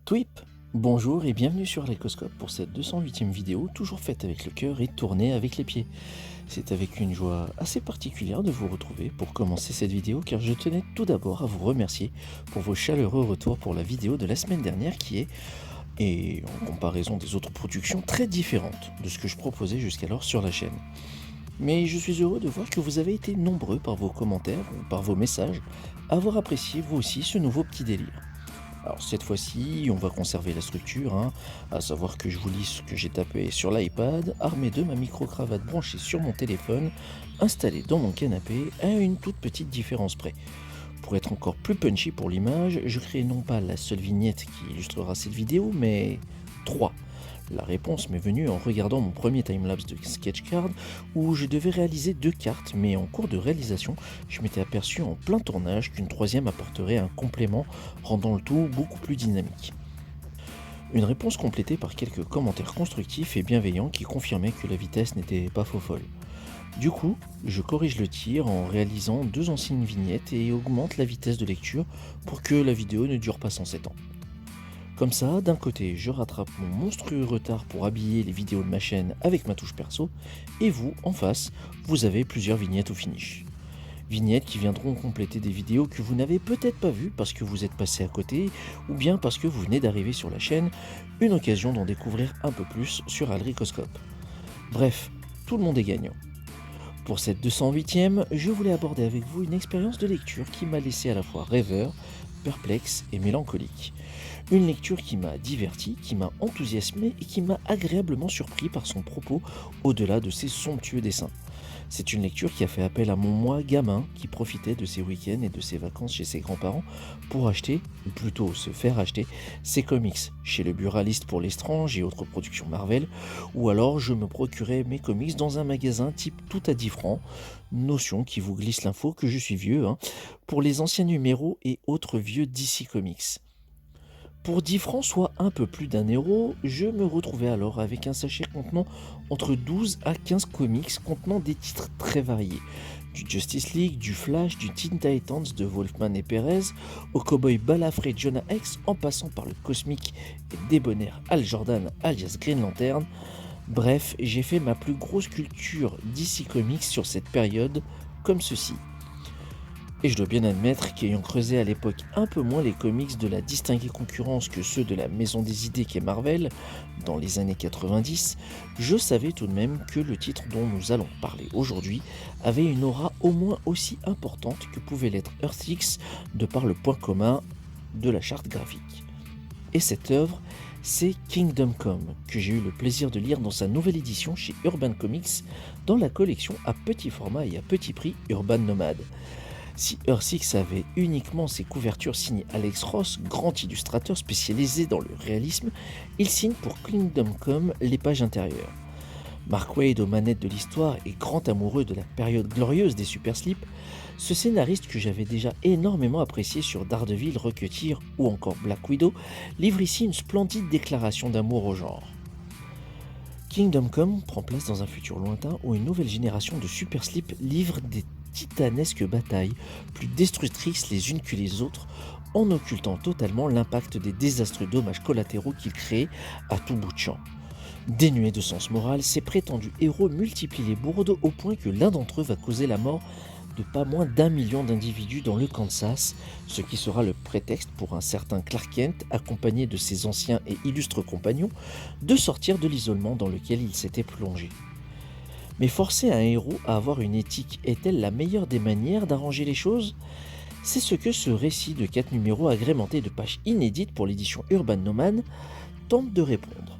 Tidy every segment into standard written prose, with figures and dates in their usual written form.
Twip, bonjour et bienvenue sur l'Écoscope pour cette 208e vidéo, toujours faite avec le cœur et tournée avec les pieds. C'est avec une joie assez particulière de vous retrouver pour commencer cette vidéo car je tenais tout d'abord à vous remercier pour vos chaleureux retours pour la vidéo de la semaine dernière qui est, et en comparaison des autres productions, très différente de ce que je proposais jusqu'alors sur la chaîne. Mais je suis heureux de voir que vous avez été nombreux par vos commentaires ou par vos messages à avoir apprécié vous aussi ce nouveau petit délire. Alors cette fois-ci, on va conserver la structure, à savoir que je vous lis ce que j'ai tapé sur l'iPad, armé de ma micro-cravate branchée sur mon téléphone, installée dans mon canapé, à une toute petite différence près. Pour être encore plus punchy pour l'image, je crée non pas la seule vignette qui illustrera cette vidéo, mais 3. La réponse m'est venue en regardant mon premier timelapse de Sketchcard où je devais réaliser 2 cartes, mais en cours de réalisation, je m'étais aperçu en plein tournage qu'une troisième apporterait un complément, rendant le tout beaucoup plus dynamique. Une réponse complétée par quelques commentaires constructifs et bienveillants qui confirmaient que la vitesse n'était pas faux folle. Du coup, je corrige le tir en réalisant 2 anciennes vignettes et augmente la vitesse de lecture pour que la vidéo ne dure pas 107 ans. Comme ça, d'un côté, je rattrape mon monstrueux retard pour habiller les vidéos de ma chaîne avec ma touche perso, et vous, en face, vous avez plusieurs vignettes au finish. Vignettes qui viendront compléter des vidéos que vous n'avez peut-être pas vues parce que vous êtes passé à côté, ou bien parce que vous venez d'arriver sur la chaîne, une occasion d'en découvrir un peu plus sur Aldricoscope. Bref, tout le monde est gagnant. Pour cette 208e, je voulais aborder avec vous une expérience de lecture qui m'a laissé à la fois rêveur, perplexe et mélancolique. Une lecture qui m'a diverti, qui m'a enthousiasmé et qui m'a agréablement surpris par son propos au-delà de ses somptueux dessins. C'est une lecture qui a fait appel à mon moi gamin qui profitait de ses week-ends et de ses vacances chez ses grands-parents pour acheter, ou plutôt se faire acheter, ses comics chez le buraliste pour l'Estrange et autres productions Marvel, ou alors je me procurais mes comics dans un magasin type tout à 10 francs, notion qui vous glisse l'info que je suis vieux, pour les anciens numéros et autres vieux DC Comics. Pour 10 francs, soit un peu plus d'1 euro, je me retrouvais alors avec un sachet contenant entre 12 à 15 comics contenant des titres très variés. Du Justice League, du Flash, du Teen Titans de Wolfman et Perez, au cowboy balafré Jonah Hex, en passant par le cosmique et débonnaire Hal Jordan alias Green Lantern. Bref, j'ai fait ma plus grosse culture DC Comics sur cette période, comme ceci. Et je dois bien admettre qu'ayant creusé à l'époque un peu moins les comics de la distinguée concurrence que ceux de la maison des idées qu'est Marvel, dans les années 90, je savais tout de même que le titre dont nous allons parler aujourd'hui avait une aura au moins aussi importante que pouvait l'être Earth X de par le point commun de la charte graphique. Et cette œuvre, c'est Kingdom Come, que j'ai eu le plaisir de lire dans sa nouvelle édition chez Urban Comics, dans la collection à petit format et à petit prix Urban Nomad. Si Earth X avait uniquement ses couvertures signées Alex Ross, grand illustrateur spécialisé dans le réalisme, il signe pour Kingdom Come les pages intérieures. Mark Waid aux manettes de l'histoire et grand amoureux de la période glorieuse des Super Slips, ce scénariste que j'avais déjà énormément apprécié sur Daredevil, Rocketeer ou encore Black Widow, livre ici une splendide déclaration d'amour au genre. Kingdom Come prend place dans un futur lointain où une nouvelle génération de Super Slips livre des titanesques batailles, plus destructrices les unes que les autres, en occultant totalement l'impact des désastreux dommages collatéraux qu'ils créent à tout bout de champ. Dénués de sens moral, ces prétendus héros multiplient les bourdes au point que l'un d'entre eux va causer la mort de pas moins d'1 million d'individus dans le Kansas, ce qui sera le prétexte pour un certain Clark Kent, accompagné de ses anciens et illustres compagnons, de sortir de l'isolement dans lequel il s'était plongé. Mais forcer un héros à avoir une éthique est-elle la meilleure des manières d'arranger les choses ? C'est ce que ce récit de 4 numéros agrémenté de pages inédites pour l'édition Urban Nomad tente de répondre.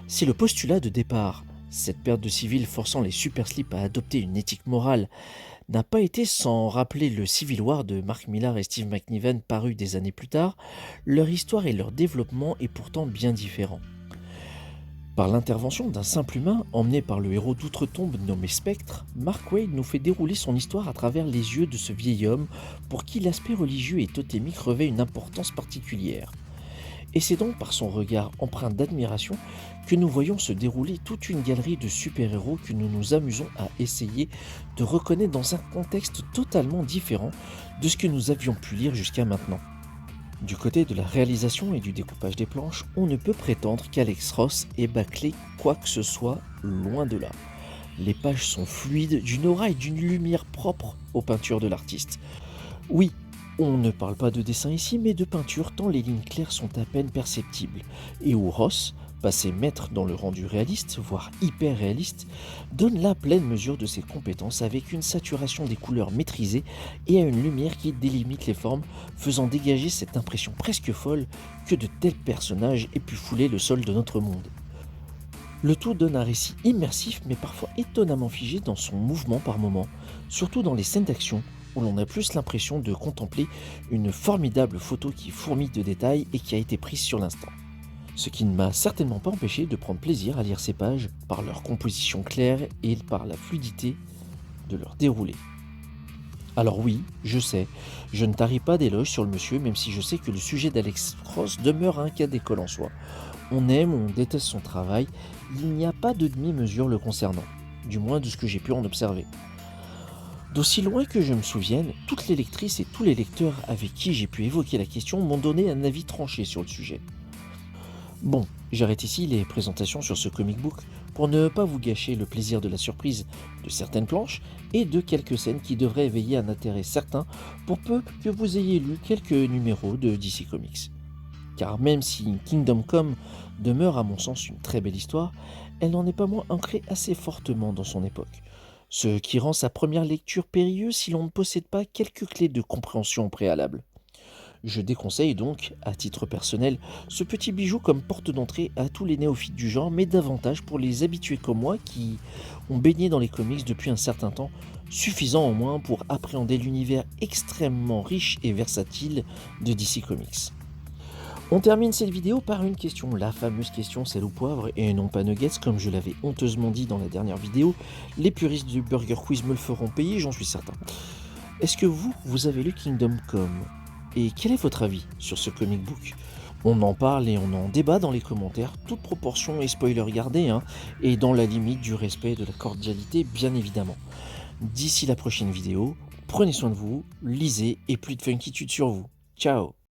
Si le postulat de départ, cette perte de civils forçant les Super Slips à adopter une éthique morale, n'a pas été sans rappeler le Civil War de Mark Millar et Steve McNiven paru des années plus tard, leur histoire et leur développement est pourtant bien différent. Par l'intervention d'un simple humain, emmené par le héros d'outre-tombe nommé Spectre, Mark Waid nous fait dérouler son histoire à travers les yeux de ce vieil homme pour qui l'aspect religieux et totémique revêt une importance particulière. Et c'est donc par son regard empreint d'admiration que nous voyons se dérouler toute une galerie de super-héros que nous nous amusons à essayer de reconnaître dans un contexte totalement différent de ce que nous avions pu lire jusqu'à maintenant. Du côté de la réalisation et du découpage des planches, on ne peut prétendre qu'Alex Ross ait bâclé quoi que ce soit, loin de là. Les pages sont fluides, d'une aura et d'une lumière propre aux peintures de l'artiste. Oui, on ne parle pas de dessin ici, mais de peinture tant les lignes claires sont à peine perceptibles, et où Ross, passé maître dans le rendu réaliste, voire hyper réaliste, donne la pleine mesure de ses compétences avec une saturation des couleurs maîtrisée et à une lumière qui délimite les formes, faisant dégager cette impression presque folle que de tels personnages aient pu fouler le sol de notre monde. Le tout donne un récit immersif mais parfois étonnamment figé dans son mouvement par moments, surtout dans les scènes d'action où l'on a plus l'impression de contempler une formidable photo qui fourmille de détails et qui a été prise sur l'instant. Ce qui ne m'a certainement pas empêché de prendre plaisir à lire ces pages par leur composition claire et par la fluidité de leur déroulé. Alors oui, je sais, je ne tarie pas d'éloges sur le monsieur même si je sais que le sujet d'Alex Ross demeure un cas d'école en soi. On aime ou on déteste son travail, il n'y a pas de demi-mesure le concernant, du moins de ce que j'ai pu en observer. D'aussi loin que je me souvienne, toutes les lectrices et tous les lecteurs avec qui j'ai pu évoquer la question m'ont donné un avis tranché sur le sujet. Bon, j'arrête ici les présentations sur ce comic book pour ne pas vous gâcher le plaisir de la surprise de certaines planches et de quelques scènes qui devraient éveiller un intérêt certain pour peu que vous ayez lu quelques numéros de DC Comics. Car même si Kingdom Come demeure à mon sens une très belle histoire, elle n'en est pas moins ancrée assez fortement dans son époque. Ce qui rend sa première lecture périlleuse si l'on ne possède pas quelques clés de compréhension préalables. Je déconseille donc, à titre personnel, ce petit bijou comme porte d'entrée à tous les néophytes du genre, mais davantage pour les habitués comme moi qui ont baigné dans les comics depuis un certain temps, suffisant au moins pour appréhender l'univers extrêmement riche et versatile de DC Comics. On termine cette vidéo par une question, la fameuse question sel ou poivre et non pas nuggets comme je l'avais honteusement dit dans la dernière vidéo. Les puristes du Burger Quiz me le feront payer, j'en suis certain. Est-ce que vous avez lu Kingdom Come? Et quel est votre avis sur ce comic book? On en parle et on en débat dans les commentaires, toute proportion et spoiler gardés, et dans la limite du respect et de la cordialité bien évidemment. D'ici la prochaine vidéo, prenez soin de vous, lisez et plus de funkitude sur vous. Ciao!